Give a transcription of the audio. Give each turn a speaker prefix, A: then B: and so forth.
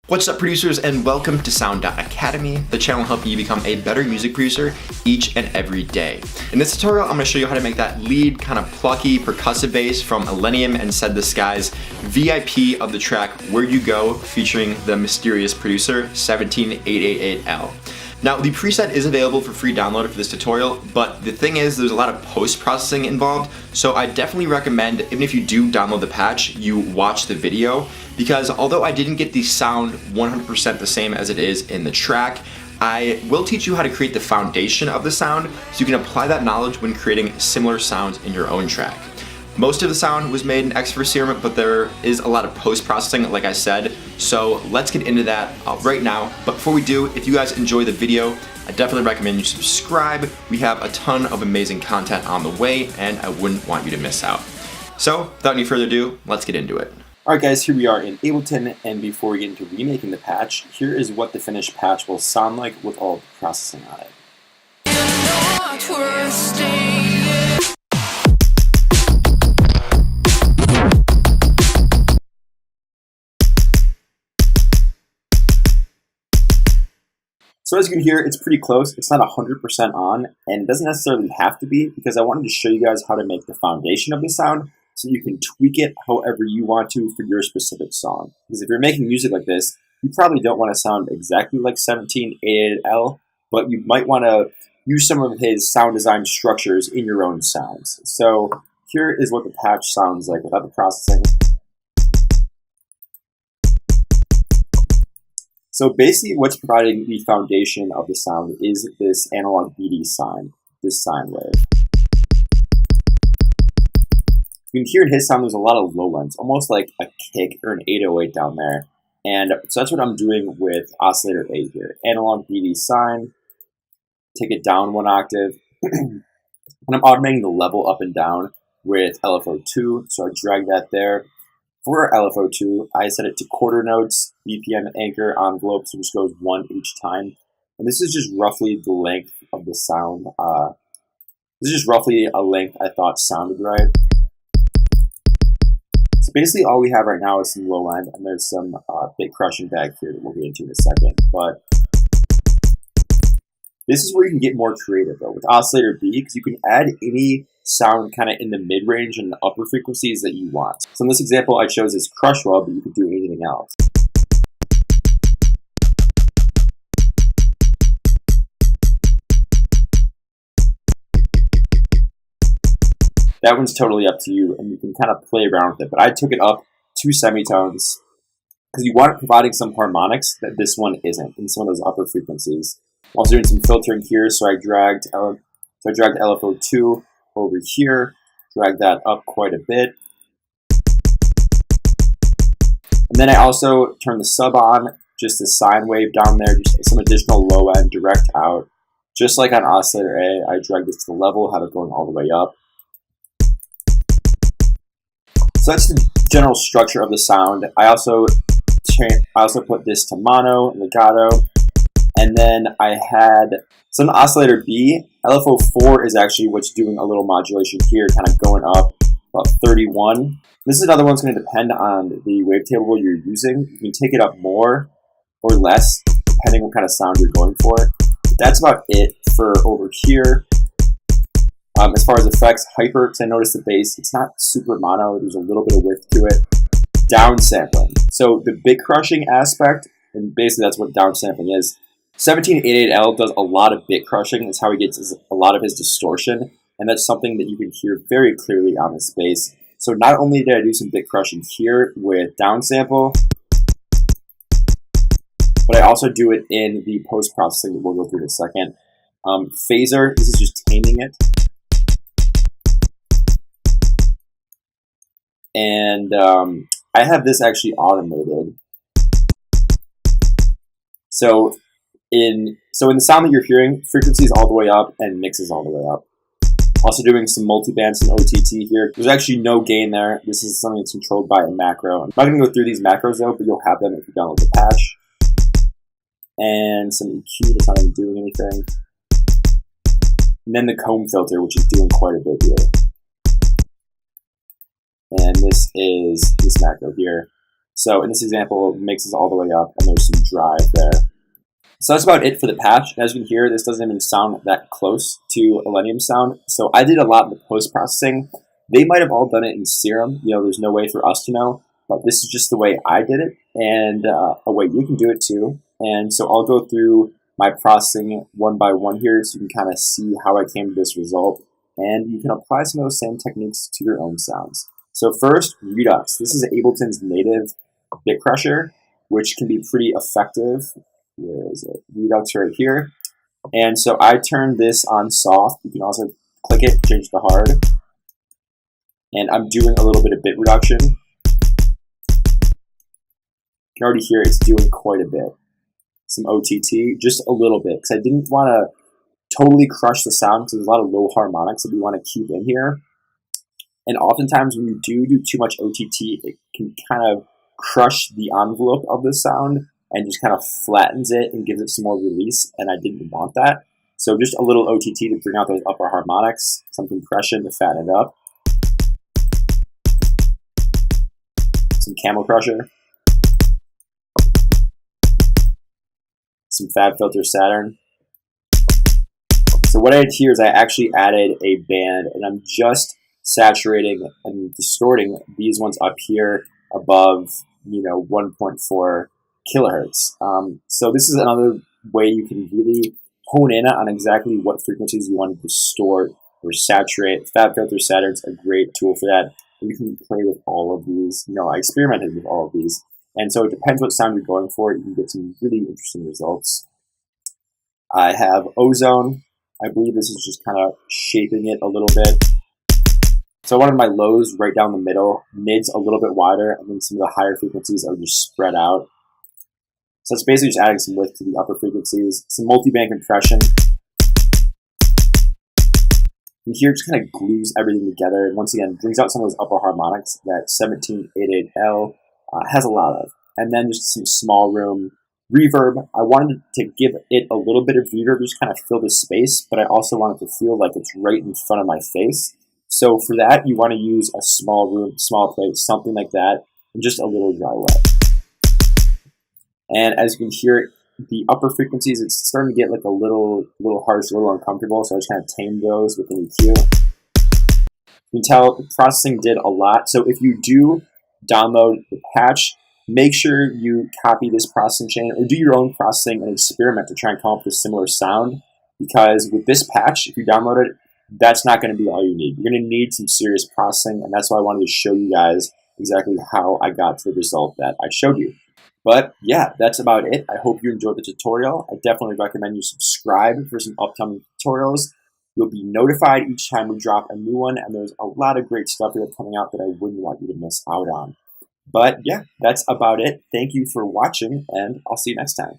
A: What's up, producers, and welcome to SOUND.ACADEMY, the channel helping you become a better music producer each and every day. In this tutorial, I'm going to show you how to make that lead, kind of plucky, percussive bass from Illenium and Said the Skies VIP of the track Where You Go, featuring the mysterious producer 17888L. Now, the preset is available for free download for this tutorial, but the thing is there's a lot of post-processing involved, so I definitely recommend, even if you do download the patch, you watch the video, because although I didn't get the sound 100% the same as it is in the track, I will teach you how to create the foundation of the sound so you can apply that knowledge when creating similar sounds in your own track. Most of the sound was made in X for Serum, but there is a lot of post-processing, like I said, so let's get into that right now. But before we do, if you guys enjoy the video, I definitely recommend you subscribe. We have a ton of amazing content on the way, and I wouldn't want you to miss out. So, without any further ado, let's get into it. Alright guys, here we are in Ableton, and before we get into remaking the patch, here is what the finished patch will sound like with all the processing on it. So as you can hear, it's pretty close. It's not 100% on, and it doesn't necessarily have to be, because I wanted to show you guys how to make the foundation of the sound so you can tweak it however you want to for your specific song. Because if you're making music like this, you probably don't want to sound exactly like 17888L, but you might want to use some of his sound design structures in your own sounds. So here is what the patch sounds like without the processing. So basically what's providing the foundation of the sound is this analog BD sine, this sine wave. You can hear in his sound there's a lot of low ends, almost like a kick or an 808 down there. And so that's what I'm doing with oscillator A here. Analog BD sine, take it down one octave. And I'm automating the level up and down with LFO2, so I drag that there. For LFO2, I set it to quarter notes, BPM anchor envelope, so it just goes one each time. And this is just roughly the length of the sound. This is just roughly a length I thought sounded right. So basically all we have right now is some low end, and there's some bit crushing back here that we'll get into in a second. But this is where you can get more creative though with oscillator B, because you can add any sound kind of in the mid-range and the upper frequencies that you want. So in this example I chose this crush well, but you could do anything else. That one's totally up to you, and you can kind of play around with it, but I took it up 2 semitones because you want it providing some harmonics that this one isn't in some of those upper frequencies. I'm also doing some filtering here, so I dragged LFO2 over here, drag that up quite a bit. And then I also turn the sub on, just a sine wave down there, just some additional low end direct out. Just like on oscillator A, I drag this to the level, have it going all the way up. So that's the general structure of the sound. I also put this to mono, legato, and then I had some oscillator B. LFO4 is actually what's doing a little modulation here, kind of going up about 31. This is another one's going to depend on the wavetable you're using. You can take it up more or less, depending what kind of sound you're going for. But that's about it for over here. As far as effects, hyper, because I noticed the bass, it's not super mono, there's a little bit of width to it. Downsampling. So the bit crushing aspect, and basically that's what downsampling is. 17888L does a lot of bit crushing. That's how he gets a lot of his distortion, and that's something that you can hear very clearly on this bass. So not only did I do some bit crushing here with downsample, but I also do it in the post-processing that we'll go through in a second. Phaser, this is just taming it. And I have this actually automated. So in the sound that you're hearing, frequency is all the way up and mix is all the way up. Also doing some multibands and OTT here. There's actually no gain there. This is something that's controlled by a macro. I'm not going to go through these macros though, but you'll have them if you download the patch. And some EQ that's not even doing anything. And then the comb filter, which is doing quite a bit here. And this is this macro here.
B: So in this example, it mixes all the way up, and there's some drive there. So that's about it for the patch. As you can hear, this doesn't even sound that close to Illenium sound. So I did a lot of the post-processing. They might have all done it in Serum. There's no way for us to know, but this is just the way I did it, and a way you can do it too. And so I'll go through my processing one by one here so you can kind of see how I came to this result. And you can apply some of those same techniques to your own sounds. So first, Redux. This is Ableton's native bit crusher, which can be pretty effective. Where is it? Redux right here. And so I turned this on soft. You can also click it, change to hard. And I'm doing a little bit of bit reduction. You can already hear it's doing quite a bit. Some OTT, just a little bit, because I didn't want to totally crush the sound because there's a lot of low harmonics that we want to keep in here. And oftentimes when you do too much OTT, it can kind of crush the envelope of the sound and just kind of flattens it and gives it some more release, and I didn't want that. So just a little OTT to bring out those upper harmonics, some compression to fatten it up, some camel crusher, some FabFilter Saturn. So what I did here is I actually added a band, and I'm just saturating and distorting these ones up here above 1.4 kilohertz. So this is another way you can really hone in on exactly what frequencies you want to distort or saturate. FabFilter Saturn's a great tool for that. You can play with all of these. I experimented with all of these. And so it depends what sound you're going for. You can get some really interesting results. I have Ozone. I believe this is just kind of shaping it a little bit. So I wanted my lows right down the middle, mids a little bit wider, and then some of the higher frequencies are just spread out. So it's basically just adding some width to the upper frequencies, some multi-band compression. And here it just kind of glues everything together, and once again brings out some of those upper harmonics that 1788L has a lot of. And then just some small room reverb. I wanted to give it a little bit of reverb, just kind of fill the space, but I also wanted to feel like it's right in front of my face. So for that, you want to use a small room, small plate, something like that, and just a little dry wet. And as you can hear, the upper frequencies, it's starting to get like a little harsh, a little uncomfortable, so I just kind of tamed those with an EQ. You can tell the processing did a lot. So if you do download the patch, make sure you copy this processing chain or do your own processing and experiment to try and come up with a similar sound. Because with this patch, if you download it, that's not going to be all you need. You're going to need some serious processing, and that's why I wanted to show you guys exactly how I got to the result that I showed you. But yeah, that's about it. I hope you enjoyed the tutorial. I definitely recommend you subscribe for some upcoming tutorials. You'll be notified each time we drop a new one, and there's a lot of great stuff here coming out that I wouldn't want you to miss out on. But yeah, that's about it. Thank you for watching, and I'll see you next time.